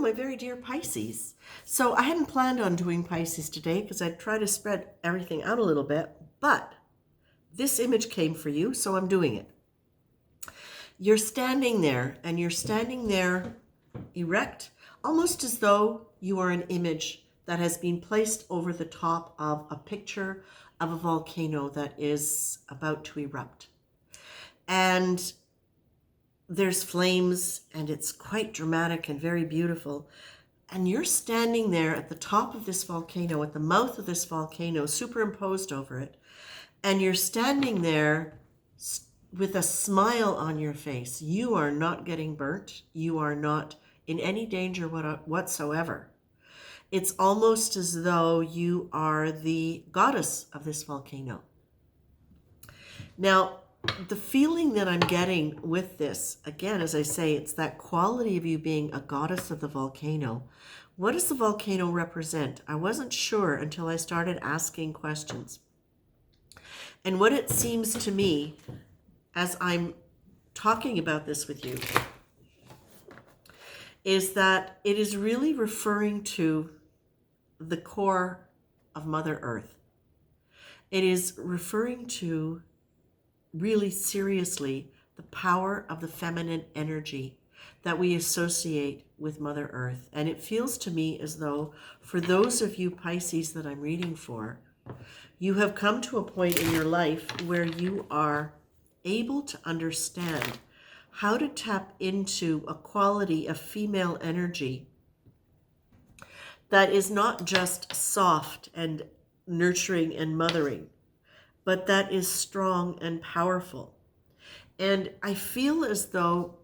my very dear Pisces. So I hadn't planned on doing Pisces today because I'd try to spread everything out a little bit, but this image came for you, so I'm doing it. You're standing there, and you're standing there erect, almost as though you are an image that has been placed over the top of a picture of a volcano that is about to erupt. And there's flames, and it's quite dramatic and very beautiful. And you're standing there at the top of this volcano, at the mouth of this volcano, superimposed over it. And you're standing there with a smile on your face. You are not getting burnt. You are not in any danger whatsoever. It's almost as though you are the goddess of this volcano. Now, the feeling that I'm getting with this, again, as I say, it's that quality of you being a goddess of the volcano. What does the volcano represent? I wasn't sure until I started asking questions. And what it seems to me, as I'm talking about this with you, is that it is really referring to the core of Mother Earth. It is referring to, really seriously, the power of the feminine energy that we associate with Mother Earth. And it feels to me as though, for those of you Pisces that I'm reading for, you have come to a point in your life where you are able to understand how to tap into a quality of female energy that is not just soft and nurturing and mothering, but that is strong and powerful. And I feel as though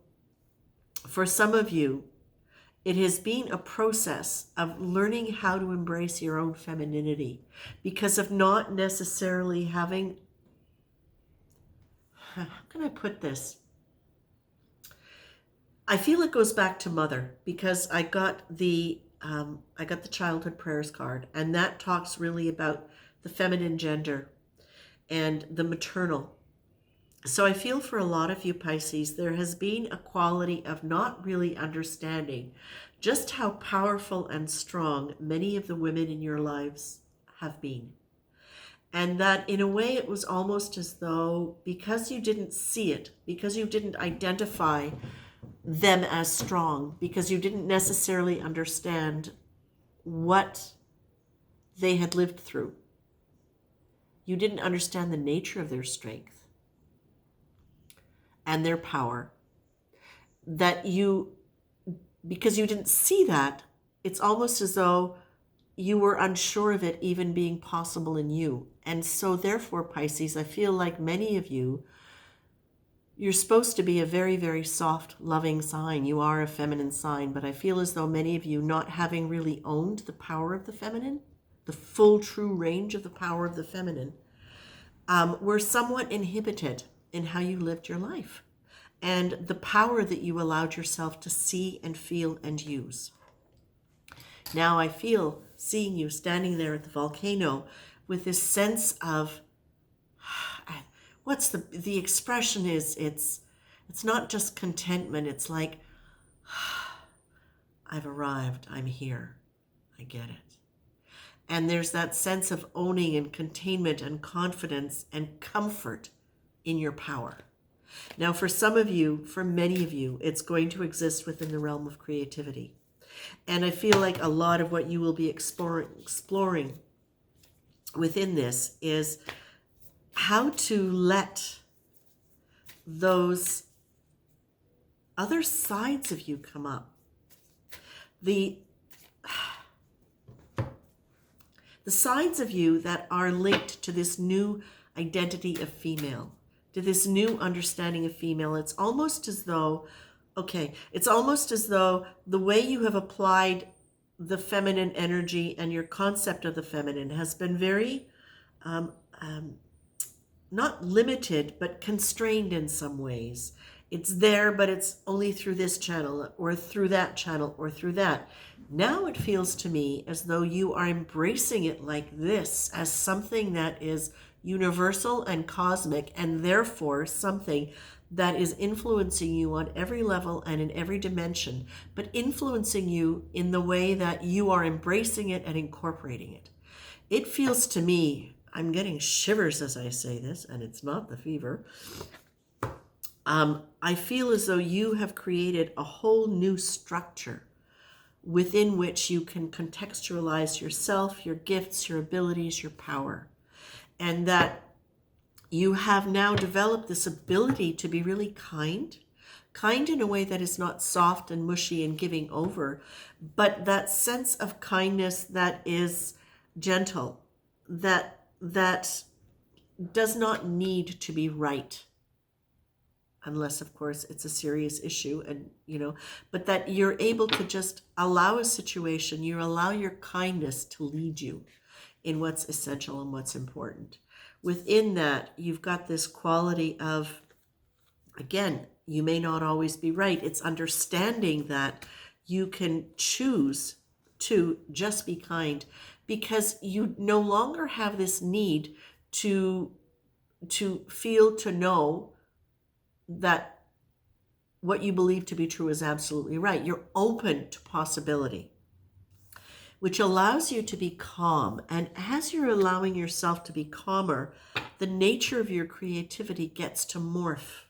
for some of you, it has been a process of learning how to embrace your own femininity because of not necessarily having, how can I put this? I feel it goes back to mother because I got the childhood prayers card, and that talks really about the feminine gender and the maternal. So I feel for a lot of you Pisces, there has been a quality of not really understanding just how powerful and strong many of the women in your lives have been. And that in a way it was almost as though, because you didn't see it, because you didn't identify them as strong, because you didn't necessarily understand what they had lived through, you didn't understand the nature of their strength and their power, that you, because you didn't see that, it's almost as though you were unsure of it even being possible in you. And so therefore, Pisces, I feel like many of you, you're supposed to be a very, very soft, loving sign. You are a feminine sign, but I feel as though many of you, not having really owned the power of the feminine, the full true range of the power of the feminine, were somewhat inhibited in how you lived your life and the power that you allowed yourself to see and feel and use. Now I feel, seeing you standing there at the volcano with this sense of, what's the expression is, it's not just contentment, it's like, I've arrived, I'm here, I get it. And there's that sense of owning and containment and confidence and comfort in your power. Now for some of you, for many of you, it's going to exist within the realm of creativity. And I feel like a lot of what you will be exploring within this is how to let those other sides of you come up. The sides of you that are linked to this new identity of female, to this new understanding of female. It's almost as though, it's almost as though the way you have applied the feminine energy and your concept of the feminine has been very, not limited, but constrained in some ways. It's there, but it's only through this channel or through that channel or through that. Now it feels to me as though you are embracing it like this as something that is universal and cosmic, and therefore something that is influencing you on every level and in every dimension, but influencing you in the way that you are embracing it and incorporating it. It feels to me, I'm getting shivers as I say this, and it's not the fever. I feel as though you have created a whole new structure within which you can contextualize yourself, your gifts, your abilities, your power. And that you have now developed this ability to be really kind in a way that is not soft and mushy and giving over, but that sense of kindness that is gentle, that does not need to be right, unless of course it's a serious issue, and but that you're able to just allow a situation, you allow your kindness to lead you in what's essential and what's important. Within that, you've got this quality of, again, you may not always be right. It's understanding that you can choose to just be kind, because you no longer have this need to feel, to know that what you believe to be true is absolutely right. You're open to possibility, which allows you to be calm. And as you're allowing yourself to be calmer, the nature of your creativity gets to morph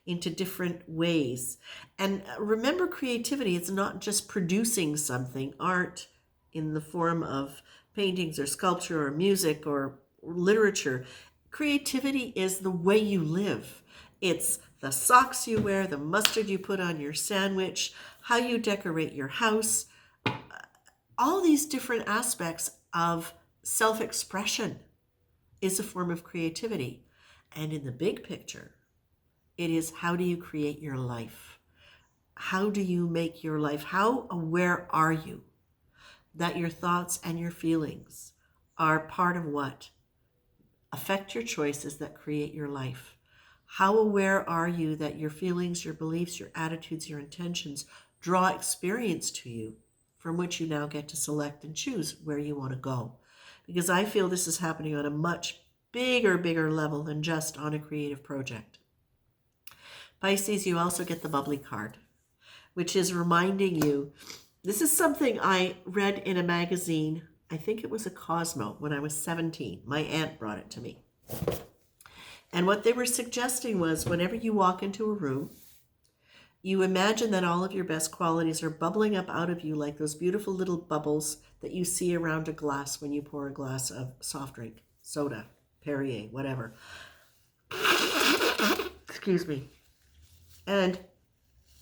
into different ways. And remember, creativity, it's not just producing something, art in the form of paintings or sculpture or music or literature. Creativity is the way you live. It's the socks you wear, the mustard you put on your sandwich, how you decorate your house, all these different aspects of self-expression is a form of creativity. And in the big picture, it is, how do you create your life? How do you make your life? How aware are you that your thoughts and your feelings are part of what affect your choices that create your life? How aware are you that your feelings, your beliefs, your attitudes, your intentions draw experience to you from which you now get to select and choose where you want to go? Because I feel this is happening on a much bigger level than just on a creative project. Pisces, you also get the bubbly card, which is reminding you, this is something I read in a magazine, I think it was a Cosmo, when I was 17. My aunt brought it to me. And what they were suggesting was, whenever you walk into a room, you imagine that all of your best qualities are bubbling up out of you like those beautiful little bubbles that you see around a glass when you pour a glass of soft drink, soda, Perrier, whatever. Excuse me. And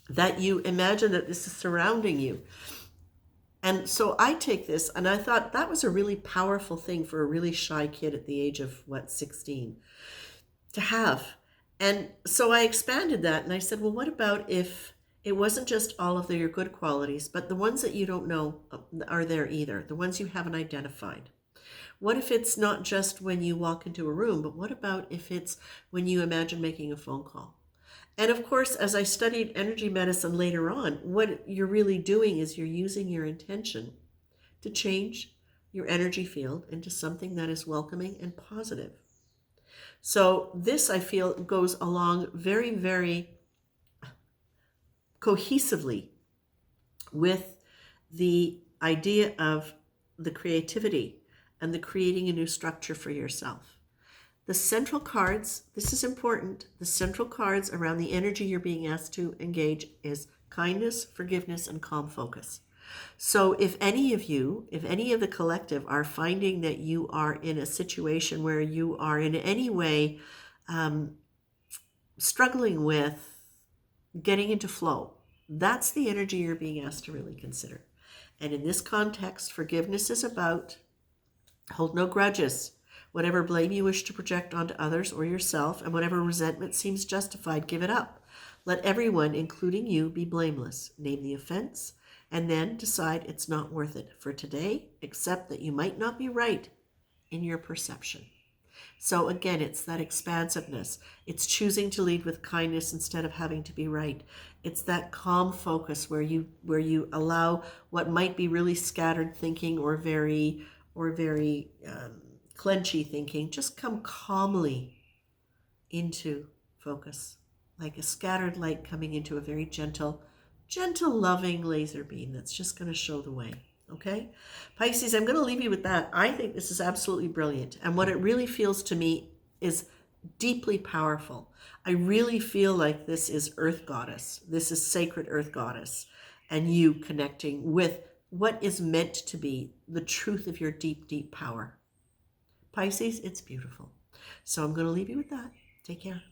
that you imagine that this is surrounding you. And so I take this, and I thought that was a really powerful thing for a really shy kid at the age of, 16, to have. And so I expanded that, and I said, well, what about if it wasn't just all of your good qualities, but the ones that you don't know are there either, the ones you haven't identified? What if it's not just when you walk into a room, but what about if it's when you imagine making a phone call? And of course, as I studied energy medicine later on, what you're really doing is you're using your intention to change your energy field into something that is welcoming and positive. So this, I feel, goes along very cohesively with the idea of the creativity and the creating a new structure for yourself. The central cards, this is important, the central cards around the energy you're being asked to engage is kindness, forgiveness, and calm focus. So if any of the collective are finding that you are in a situation where you are in any way struggling with getting into flow, that's the energy you're being asked to really consider. And in this context, forgiveness is about hold no grudges. Whatever blame you wish to project onto others or yourself, and whatever resentment seems justified, give it up. Let everyone, including you, be blameless. Name the offense, and then decide it's not worth it for today, except that you might not be right in your perception. So again, it's that expansiveness. It's choosing to lead with kindness instead of having to be right. It's that calm focus where you allow what might be really scattered thinking or very clenchy thinking, just come calmly into focus. like a scattered light coming into a very gentle, loving laser beam that's just going to show the way. Okay? Pisces, I'm going to leave you with that. I think this is absolutely brilliant. And what it really feels to me is deeply powerful. I really feel like this is Earth Goddess. This is sacred Earth Goddess. And you connecting with what is meant to be the truth of your deep, deep power. Pisces, it's beautiful. So I'm going to leave you with that. Take care.